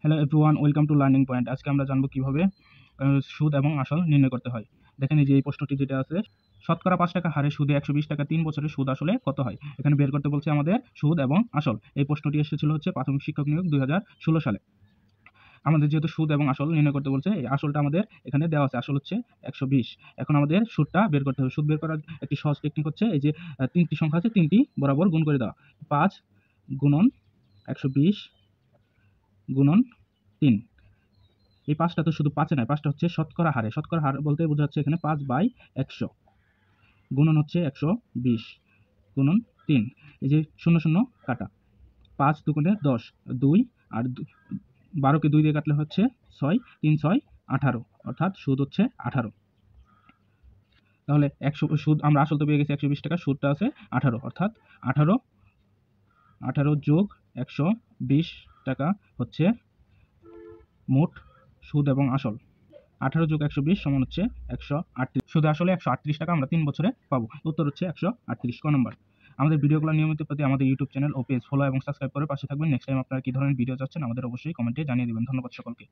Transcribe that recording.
Hello everyone, welcome to learning point. আজকে আমরা জানবো কিভাবে সুদ এবং আসল নির্ণয় করতে হয়। দেখেন এই যে এই প্রশ্নটি যেটা আছে, শতকরা 5 টাকা হারে সুদে 120 টাকা 3 বছরের সুদ আসলে কত হয়? এখানে বের করতে বলছে আমাদের সুদ এবং আসল। এই প্রশ্নটি এসেছিল হচ্ছে প্রাথমিক শিক্ষক নিয়োগ 2016 সালে। আমাদের যেহেতু সুদ এবং আসল নির্ণয় করতে বলছে, এই আসলটা আমাদের এখানে দেওয়া আছে, আসল হচ্ছে 120। এখন আমাদের সুদটা বের করতে হবে। সুদ বের করার একটি সহজ টেকনিক হচ্ছে এই যে 3টি সংখ্যা আছে, 3টি বরাবর গুণ করে দেওয়া। 5 গুণন 120 গুণন 3। এই 5টা তো শুধু 5 এ নয়, 5টা হচ্ছে শতকরা হারে। শতকরা হার বলতে বোঝাচ্ছে এখানে 5/100 গুণন হচ্ছে 120 গুণন 3। এই যে 0 0 কাটা, 5 দুগুণে 10, 2 আর 12কে 2 দিয়ে কাটলে হচ্ছে 6, 3 6 18, অর্থাৎ সুদ হচ্ছে 18। তাহলে 100 সুদ আমরা আসল তো পেয়ে গেছি 120 টাকা, সুদটা আছে 18, অর্থাৎ 18 যোগ 120 টাকা হচ্ছে মোট সুদ এবং আসল। 18 যোগ 120 সমান হচ্ছে 138। সুদে আসলে 138 টাকা আমরা 3 বছরে পাবো। উত্তর হচ্ছে 138 ক নম্বর। আমাদের ভিডিওগুলো নিয়মিত পেতে আমাদের ইউটিউব চ্যানেল ও পেজ ফলো এবং সাবস্ক্রাইব করে পাশে থাকবেন। নেক্সট টাইম আপনারা কি ধরনের ভিডিও চাচ্ছেন আমাদের অবশ্যই কমেন্টে জানিয়ে দিবেন। ধন্যবাদ সকলকে।